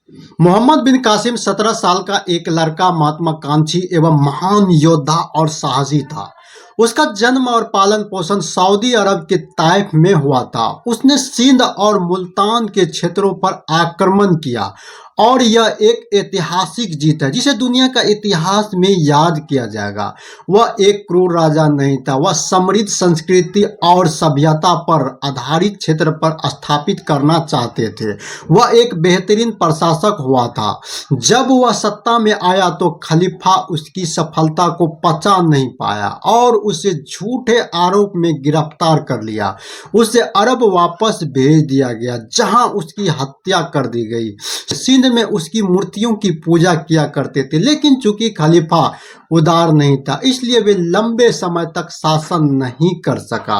मोहम्मद बिन कासिम 17 साल का एक लड़का महत्वाकांक्षी एवं महान योद्धा और साहसी था। उसका जन्म और पालन पोषण सऊदी अरब के ताइफ में हुआ था। उसने सिंध और मुल्तान के क्षेत्रों पर आक्रमण किया और यह एक ऐतिहासिक जीत है जिसे दुनिया का इतिहास में याद किया जाएगा। वह एक क्रूर राजा नहीं था, वह समृद्ध संस्कृति और सभ्यता पर आधारित क्षेत्र पर स्थापित करना चाहते थे। वह एक बेहतरीन प्रशासक हुआ था। जब वह सत्ता में आया तो खलीफा उसकी सफलता को पचा नहीं पाया और उसे झूठे आरोप में गिरफ्तार कर लिया। उसे अरब वापस भेज दिया गया जहां उसकी हत्या कर दी गई। सिंध में उसकी मूर्तियों की पूजा किया करते थे, लेकिन चूंकि खलीफा उदार नहीं था इसलिए वे लंबे समय तक शासन नहीं कर सका।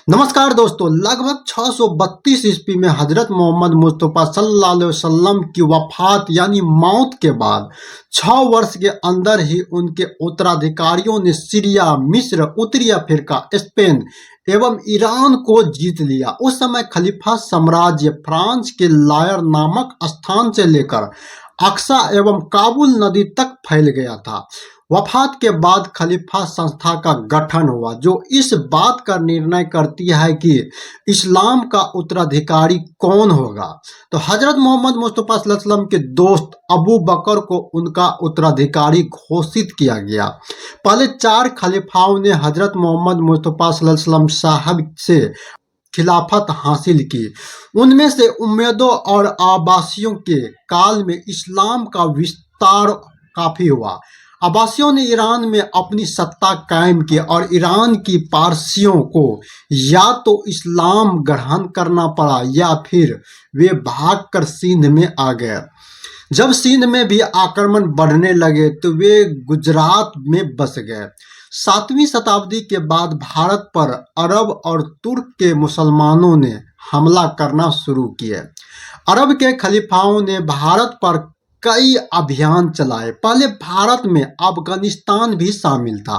नमस्कार दोस्तों, लगभग 632 ईस्वी में हजरत मोहम्मद मुस्तफ़ा सल्लल्लाहु अलैहि वसल्लम की वफात यानी मौत के बाद 6 वर्ष के अंदर ही उनके उत्तराधिकारियों ने सीरिया, मिस्र, उत्तरी अफ्रीका, स्पेन एवं ईरान को जीत लिया। उस समय खलीफा साम्राज्य फ्रांस के लायर नामक स्थान से लेकर अक्सा एवं काबुल नदी तक फैल गया था। वफात के बाद खलीफा संस्था का गठन हुआ जो इस बात का निर्णय करती है कि इस्लाम का उत्तराधिकारी कौन होगा। तो हजरत मोहम्मद मुस्तफ़ा सल्लल्लाहु अलैहि वसल्लम के दोस्त अबू बकर को उनका उत्तराधिकारी घोषित किया गया। पहले 4 खलीफाओं ने हजरत मोहम्मद मुस्तफ़ा सल्लल्लाहु अलैहि वसल्लम साहब से खिलाफत हासिल की। उनमें से उम्मदों और आबासियों के काल में इस्लाम का विस्तार काफी हुआ। अब्बासियों ने ईरान में अपनी सत्ता कायम की और ईरान की पारसियों को या तो इस्लाम ग्रहण करना पड़ा या फिर वे भागकर सिंध में आ गए। जब सिंध में भी आक्रमण बढ़ने लगे तो वे गुजरात में बस गए। 7वीं शताब्दी के बाद भारत पर अरब और तुर्क के मुसलमानों ने हमला करना शुरू किए। अरब के खलीफाओं ने भारत पर कई अभियान चलाए। पहले भारत में अफगानिस्तान भी शामिल था।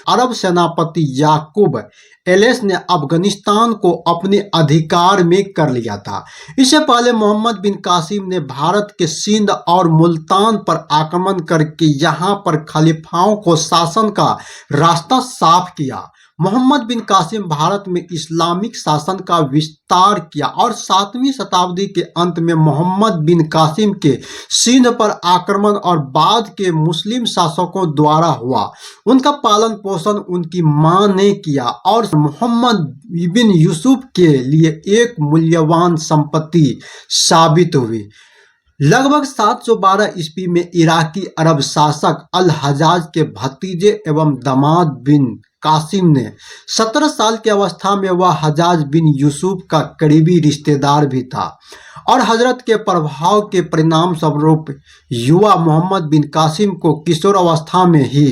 अरब सेनापति याकूब एलेस ने अफगानिस्तान को अपने अधिकार में कर लिया था। इससे पहले मोहम्मद बिन कासिम ने भारत के सिंध और मुल्तान पर आक्रमण करके यहाँ पर खलीफाओं को शासन का रास्ता साफ किया। मोहम्मद बिन कासिम भारत में इस्लामिक शासन का विस्तार किया और 7वीं शताब्दी के अंत में मोहम्मद बिन कासिम के सिंध पर आक्रमण और बाद के मुस्लिम शासकों द्वारा हुआ। उनका पालन पोषण उनकी मां ने किया और मोहम्मद बिन यूसुफ के लिए एक मूल्यवान संपत्ति साबित हुई। लगभग 712 ईस्वी में इराकी अरब शासक अल हजाज के भतीजे एवं दामाद बिन कासिम ने 17 साल की अवस्था में वह हजाज बिन यूसुफ का करीबी रिश्तेदार भी था और हजरत के प्रभाव के परिणाम स्वरूप युवा मोहम्मद बिन कासिम को किशोर अवस्था में ही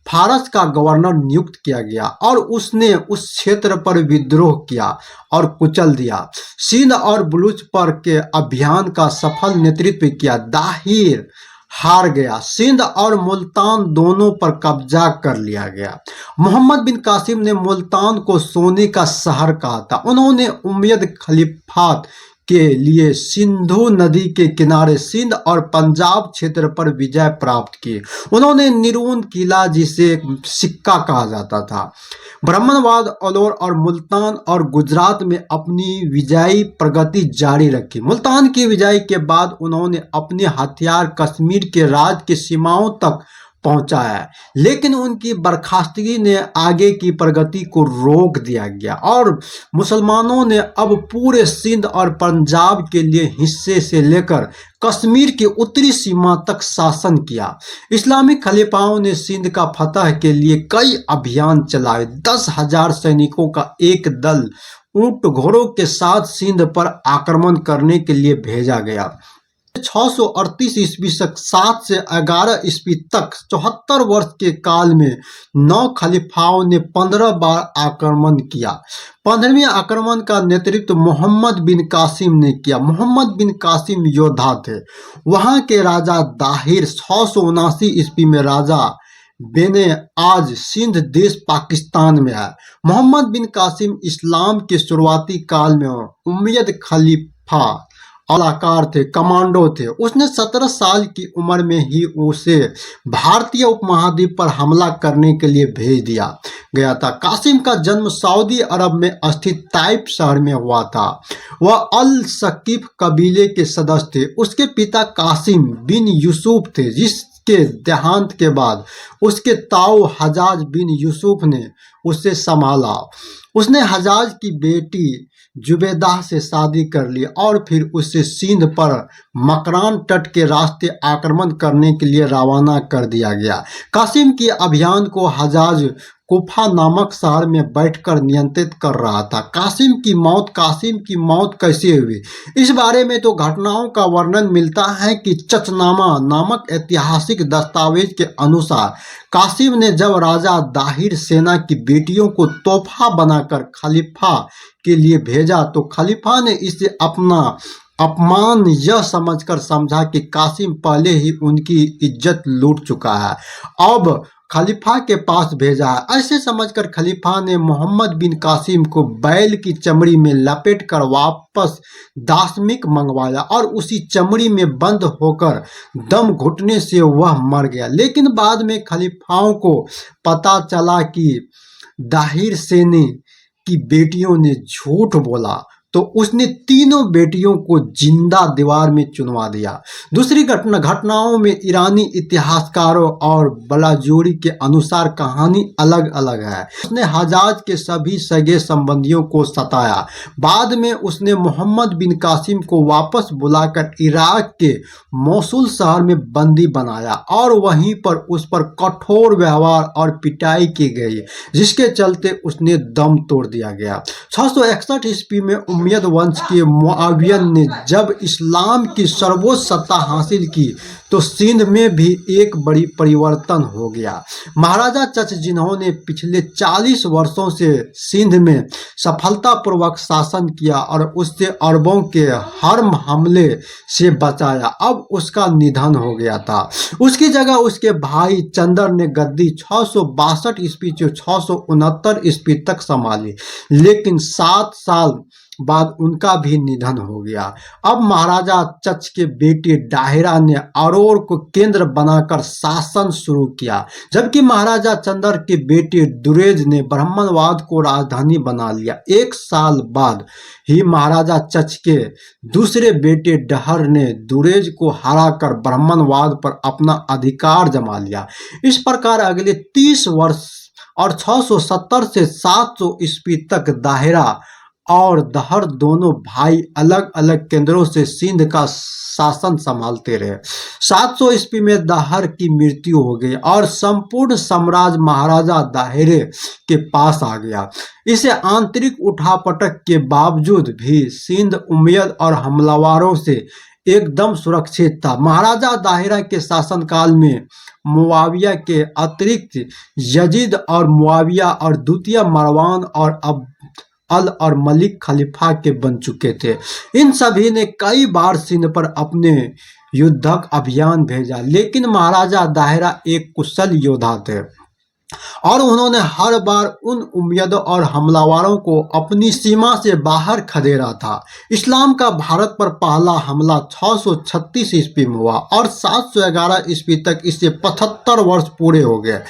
फारस का गवर्नर नियुक्त किया गया और उसने उस क्षेत्र पर विद्रोह किया और कुचल दिया। सिंध और बलूच पर के अभियान का सफल नेतृत्व किया। दाहिर हार गया। सिंध और मुल्तान दोनों पर कब्जा कर लिया गया। मोहम्मद बिन कासिम ने मुल्तान को सोने का शहर कहा था। उन्होंने उम्मयद खलीफात के लिए सिंधु नदी के किनारे सिंध और पंजाब क्षेत्र पर विजय प्राप्त की। उन्होंने निरून किला जिसे सिक्का कहा जाता था, ब्राह्मणवाद, अलौर और मुल्तान और गुजरात में अपनी विजयी प्रगति जारी रखी। मुल्तान की विजय के बाद उन्होंने अपने हथियार कश्मीर के राज की सीमाओं तक पहुंचाया, लेकिन उनकी बर्खास्तगी ने आगे की प्रगति को रोक दिया गया और मुसलमानों ने अब पूरे सिंध और पंजाब के लिए हिस्से से लेकर कश्मीर की उत्तरी सीमा तक शासन किया। इस्लामिक खलीफाओं ने सिंध का फतह के लिए कई अभियान चलाए। 10,000 सैनिकों का एक दल ऊंट घोड़ों के साथ सिंध पर आक्रमण करने के लिए भेजा गया। 638 ईस्वी तक 7 से 11 ईस्वी तक 74 वर्ष के काल में 9 खलीफाओं ने 15 बार आक्रमण किया। 15वें आक्रमण का नेतृत्व मोहम्मद बिन कासिम ने किया। मोहम्मद बिन कासिम योद्धा थे। वहां के राजा दाहिर 679 ईस्वी में राजा बेने आज सिंध देश पाकिस्तान में है। मोहम्मद बिन कासिम इस्लाम के शुरुआती काल में उम्मयद खलीफा कलाकार थे, कमांडो थे। उसने 17 साल की उम्र में ही उसे भारतीय उपमहाद्वीप पर हमला करने के लिए भेज दिया गया था। कासिम का जन्म सऊदी अरब में स्थित ताइफ शहर में हुआ था। वह अल सकीफ कबीले के सदस्य थे। उसके पिता कासिम बिन यूसुफ थे, जिसके देहांत के बाद उसके ताऊ हजाज बिन यूसुफ ने उसे संभाला। उसने हजाज की बेटी जुबैदा से शादी कर ली और फिर उसे सिंध पर मकरान तट के रास्ते आक्रमण करने के लिए रवाना कर दिया गया। कासिम के अभियान को हजाज कुफा नामक शहर में बैठकर नियंत्रित कर रहा था। कासिम की मौत कैसे हुई, इस बारे में तो घटनाओं का वर्णन मिलता है कि चचनामा नामक ऐतिहासिक दस्तावेज के अनुसार कासिम ने जब राजा दाहिर सेना की बेटियों को तोहफा बनाकर खलीफा के लिए भेजा तो खलीफा ने इसे अपना अपमान यह समझकर समझा कि कासिम पहले ही उनकी इज्जत लूट चुका है, अब खलीफा के पास भेजा है। ऐसे समझकर खलीफा ने मोहम्मद बिन कासिम को बैल की चमड़ी में लपेटकर वापस दाशमिक मंगवाया और उसी चमड़ी में बंद होकर दम घुटने से वह मर गया। लेकिन बाद में खलीफाओं को पता चला कि दाहिर सेना की बेटियों ने झूठ बोला तो उसने तीनों बेटियों को जिंदा दीवार में चुनवा दिया। दूसरी घटनाओं में ईरानी इतिहासकारों और बलाजोरी के अनुसार कहानी अलग अलग है। उसने हजाज के सभी सगे संबंधियों को सताया। बाद में उसने मोहम्मद बिन कासिम को वापस बुलाकर इराक के मोसुल शहर में बंदी बनाया और वहीं पर उस पर कठोर व्यवहार और पिटाई की गई, जिसके चलते उसने दम तोड़ दिया गया। 661 ईस्वी में उमय्यद वंश के मुआवियन ने जब इस्लाम की सर्वोच्च सत्ता हासिल की तो सिंध में भी एक बड़ी परिवर्तन हो गया। महाराजा चच, जिन्होंने पिछले 40 वर्षों से सिंध में सफलतापूर्वक शासन किया और उससे अरबों के हर हमले से बचाया, अब उसका निधन हो गया था। उसकी जगह उसके भाई चंदर ने गद्दी 662 ईस्वी से 669 ईस्वी तक संभाली, लेकिन 7 साल बाद उनका भी निधन हो गया। अब महाराजा चच के बेटे डाहिरा ने अरोर को केंद्र बनाकर शासन शुरू किया, जबकि महाराजा चंदर के बेटे दुरेज ने ब्राह्मणवाद को राजधानी बना लिया। 1 साल बाद ही महाराजा चच के दूसरे बेटे डहर ने दुरेज को हराकर ब्राह्मणवाद पर अपना अधिकार जमा लिया। इस प्रकार अगले 30 वर्ष और 670 से 700 ईस्वी तक दाहिरा और दहर दोनों भाई अलग अलग केंद्रों से सिंध का शासन संभालते रहे। 700 ईस्वी में दाहर की मृत्यु हो गई और संपूर्ण साम्राज्य महाराजा दाहिरे के पास आ गया। इसे आंतरिक उठापटक के बावजूद भी सिंध उमय्यद और हमलावरों से एकदम सुरक्षित था। महाराजा दाहिरा के शासनकाल में मुआविया के अतिरिक्त यजीद और मुआविया और द्वितीय मरवान और अल और मलिक खलीफा के बन चुके थे। इन सभी ने कई बार सिंध पर अपने युद्धक अभियान भेजा, लेकिन महाराजा दाहिरा एक कुशल योद्धा थे और उन्होंने हर बार उन उम्मीद और हमलावरों को अपनी सीमा से बाहर खदेड़ा था। इस्लाम का भारत पर पहला हमला 636 ईस्वी में हुआ और 711 ईस्वी तक इसे 75 वर्ष पूरे हो गए।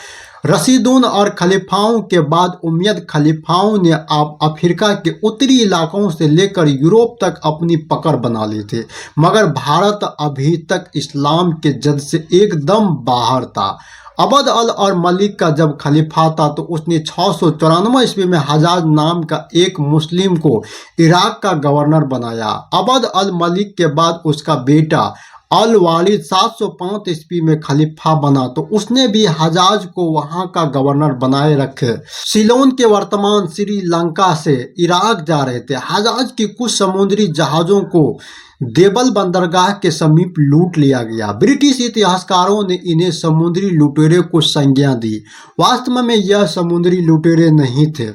रशीदून और खलीफाओं के बाद उमय्यद खलीफाओं ने अफ्रीका के उत्तरी इलाकों से लेकर यूरोप तक अपनी पकड़ बना ली थी, मगर भारत अभी तक इस्लाम के जद से एकदम बाहर था। अबद अल और मलिक का जब खलीफा था तो उसने 694 ईस्वी में हजाज नाम का एक मुस्लिम को इराक का गवर्नर बनाया। अबद अल मलिक के बाद उसका बेटा अल वालिद 705 ईस्वी में खलीफा बना तो उसने भी हजाज को वहां का गवर्नर बनाए रखे। सिलोन के वर्तमान श्रीलंका से इराक जा रहे थे। हजाज की कुछ समुद्री जहाजों को देवल बंदरगाह के समीप लूट लिया गया। ब्रिटिश इतिहासकारों ने इन्हें समुद्री लुटेरे को संज्ञा दी। वास्तव में यह समुद्री लुटेरे नहीं थे,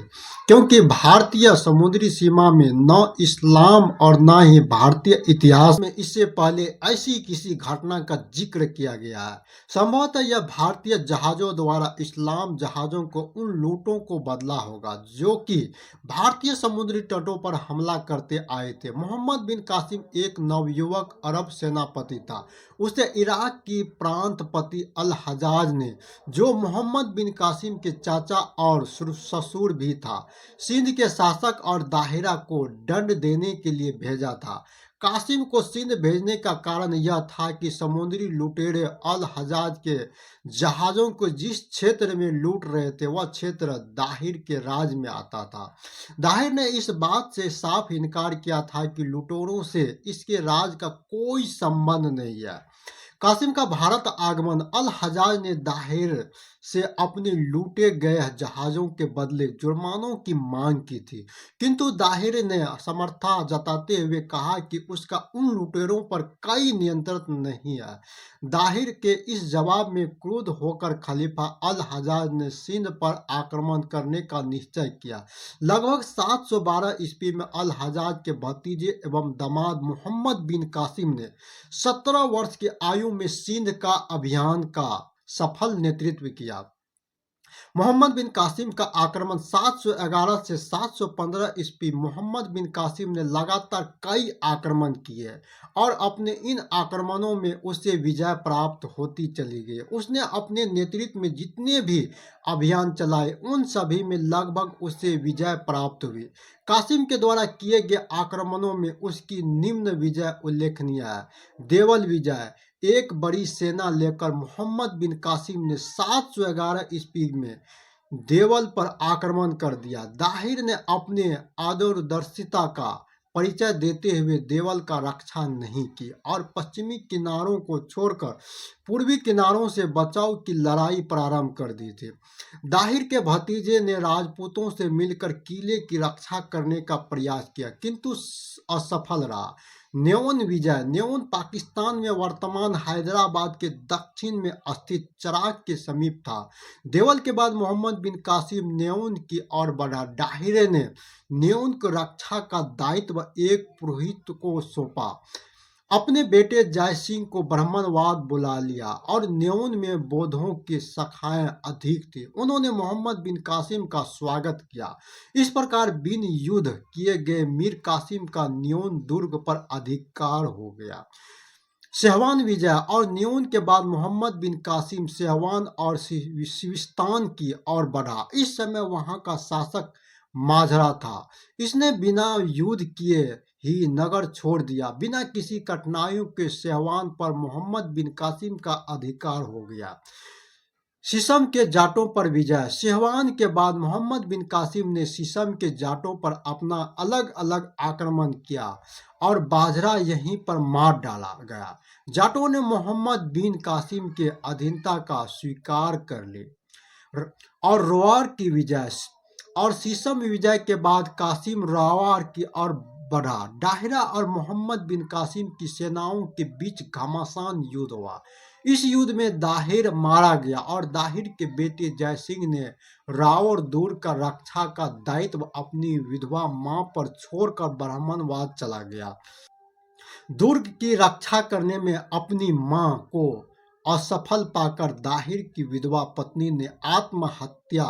क्योंकि भारतीय समुद्री सीमा में न इस्लाम और न ही भारतीय इतिहास में इससे पहले ऐसी किसी घटना का जिक्र किया गया है। संभवतः यह भारतीय जहाजों द्वारा इस्लाम जहाजों को उन लूटों को बदला होगा जो कि भारतीय समुद्री तटों पर हमला करते आए थे। मोहम्मद बिन कासिम एक नवयुवक अरब सेनापति था। उसे इराक की प्रांतपति अल हजाज ने, जो मोहम्मद बिन कासिम के चाचा और ससुर भी था, सिंध के शासक और दाहिरा को दंड देने के लिए भेजा था। कासिम को सिंध भेजने का कारण यह था कि समुद्री लुटेरे अल हजाज के जहाजों को जिस क्षेत्र में लूट रहे थे वह क्षेत्र दाहिर के राज में आता था। दाहिर ने इस बात से साफ इनकार किया था कि लुटेरों से इसके राज का कोई संबंध नहीं है। कासिम का भारत आगमन अल हजाज ने दाहिर से अपने लूटे गए जहाजों के बदले जुर्मानों की मांग की थी, किंतु दाहिर ने समर्था जताते हुए कहा कि उसका उन लुटेरों पर कोई नियंत्रण नहीं है। दाहिर के इस जवाब में क्रुद्ध होकर खलीफा अल हजाज ने सिंध पर आक्रमण करने का निश्चय किया। लगभग 712 ईस्वी में अल हजाज के भतीजे एवं दामाद मोहम्मद बिन कासिम ने 17 वर्ष की आयु में सिंध का अभियान का सफल नेतृत्व किया। मोहम्मद बिन कासिम का आक्रमण 711 से 715 ईस्वी। मोहम्मद बिन कासिम ने लगातार कई आक्रमण किए और अपने इन आक्रमणों में उसे विजय प्राप्त होती चली गई। उसने अपने नेतृत्व में जितने भी अभियान चलाए उन सभी में लगभग उसे विजय प्राप्त हुई। कासिम के द्वारा किए गए आक्रमणों में उसकी निम्न विजय उल्लेखनीय है। देवल विजय। एक बड़ी सेना लेकर मोहम्मद बिन कासिम ने 711 ईस्वी में देवल पर आक्रमण कर दिया। दाहिर ने अपने आदूरदर्शिता का परिचय देते हुए देवल का रक्षा नहीं की और पश्चिमी किनारों को छोड़कर पूर्वी किनारों से बचाव की लड़ाई प्रारंभ कर दी थी। दाहिर के भतीजे ने राजपूतों से मिलकर किले की रक्षा करने का प्रयास किया, किंतु असफल रहा। नेवन विजय। नेवन पाकिस्तान में वर्तमान हैदराबाद के दक्षिण में स्थित चराग के समीप था। देवल के बाद मोहम्मद बिन कासिम नेवन की ओर बढ़ा। दाहिर ने नेवन की रक्षा का दायित्व एक पुरोहित को सौंपा। अपने बेटे जय सिंह को ब्राह्मणवाद बुला लिया और नेवन में बौद्धों की शाखाएं अधिक थी। उन्होंने मोहम्मद बिन कासिम का स्वागत किया। इस प्रकार बिन युद्ध किए गए मीर कासिम का नेवन दुर्ग पर अधिकार हो गया। सेहवान विजय। और नेवन के बाद मोहम्मद बिन कासिम सेहवान और सिविस्तान की ओर बढ़ा। इस समय वहां का शासक माजरा था। इसने बिना युद्ध किए ही नगर छोड़ दिया। बिना किसी कठिनाइयों के सेहवान पर मोहम्मद बिन कासिम का अधिकार हो गया। शीशम के जाटों पर विजय। सेहवान के बाद मोहम्मद बिन कासिम ने शीशम के जाटों पर अपना अलग अलग आक्रमण किया और बाजरा यहीं पर मार डाला गया। जाटों ने मोहम्मद बिन कासिम के अधीनता का स्वीकार कर ली और रोआर की विजय। और शीशम विजय के बाद कासिम रोआर की ओर बढ़ा। दाहिरा और मोहम्मद बिन कासिम की सेनाओं के बीच घमासान युद्ध हुआ। इस युद्ध में दाहिर मारा गया और दाहिर के बेटे जय सिंह ने रावर दुर्ग का रक्षा का दायित्व अपनी विधवा मां पर छोड़कर ब्राह्मणवाद चला गया। दुर्ग की रक्षा करने में अपनी मां को असफल पाकर दाहिर की विधवा पत्नी ने आत्महत्या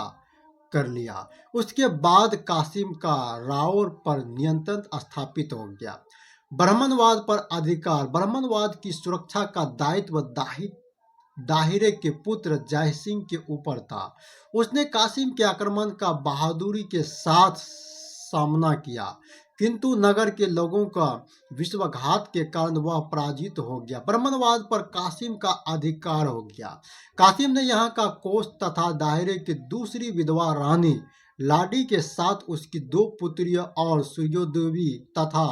कर लिया। उसके बाद कासिम का रावर पर नियंत्रण स्थापित हो गया। ब्राह्मणवाद पर अधिकार। ब्राह्मणवाद की सुरक्षा का दायित्व दाहिरे के पुत्र जय सिंह के ऊपर था। उसने कासिम के आक्रमण का बहादुरी के साथ सामना किया, किंतु नगर के लोगों का विश्वासघात के कारण वह पराजित हो गया। ब्राह्मणवाद पर कासिम का अधिकार हो गया। कासिम ने यहाँ का कोष तथा दायरे की दूसरी विधवा रानी लाडी के साथ उसकी 2 पुत्रियां और सूर्योदेवी तथा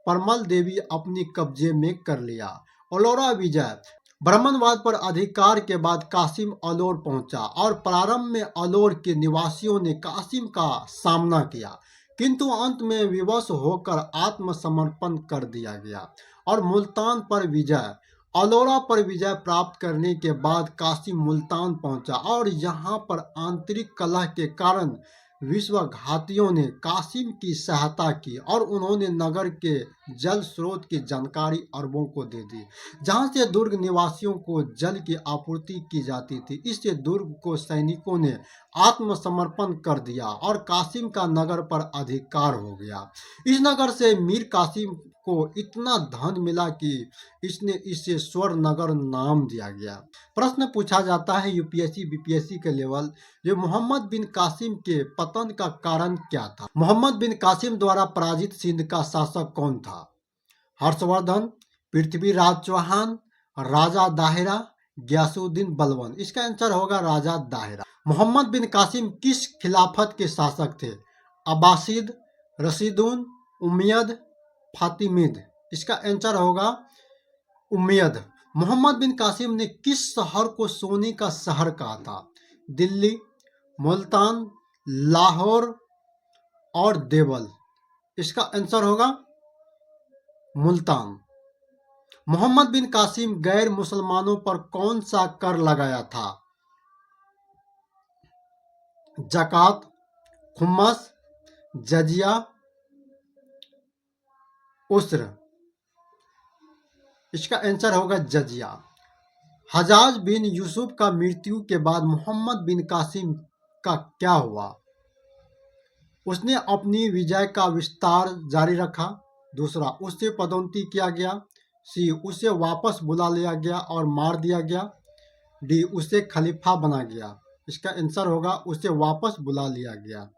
परमल देवी अपनी कब्जे में कर लिया। अलोरा विजय। ब्राह्मणवाद पर अधिकार के बाद कासिम अलोर पहुंचा और प्रारंभ में अलोर के निवासियों ने कासिम का सामना किया, किंतु अंत में विवश होकर आत्मसमर्पण कर दिया गया। और मुल्तान पर विजय। अलोरा पर विजय प्राप्त करने के बाद कासिम मुल्तान पहुंचा और यहाँ पर आंतरिक कलह के कारण विश्वासघातियों ने कासिम की सहायता की और उन्होंने नगर के जल स्रोत की जानकारी अरबों को दे दी, जहां से दुर्ग निवासियों को जल की आपूर्ति की जाती थी। इससे दुर्ग को सैनिकों ने आत्मसमर्पण कर दिया और कासिम का नगर पर अधिकार हो गया। इस नगर से मीर कासिम को इतना धन मिला कि इसने इसे स्वर्ण नगर नाम दिया गया। प्रश्न पूछा जाता है यूपीएससी बीपीएससी के लेवल, जो मोहम्मद बिन कासिम के पतन का कारण क्या था? मोहम्मद बिन कासिम द्वारा पराजित सिंध का शासक कौन था? हर्षवर्धन, पृथ्वीराज चौहान, राजा दाहिरा, गयासुद्दीन बलबन। इसका आंसर होगा राजा दाहिरा। मोहम्मद बिन कासिम किस खिलाफत के शासक थे? Abbasid, Rashidun, Umayyad, Fatimid. इसका आंसर होगा उमैयद। मोहम्मद बिन कासिम ने किस शहर को सोने का शहर कहा था? दिल्ली, मुल्तान, लाहौर और देवल। इसका आंसर होगा मुल्तान। मोहम्मद बिन कासिम गैर मुसलमानों पर कौन सा कर लगाया था? ज़कात, खुम्मस, जजिया, उस्र। इसका आंसर होगा जजिया। हजाज बिन यूसुफ का मृत्यु के बाद मोहम्मद बिन कासिम का क्या हुआ? उसने अपनी विजय का विस्तार जारी रखा। दूसरा, उससे पदोन्नति किया गया। सी, उसे वापस बुला लिया गया और मार दिया गया। डी, उसे खलीफा बना गया। इसका आंसर होगा उसे वापस बुला लिया गया।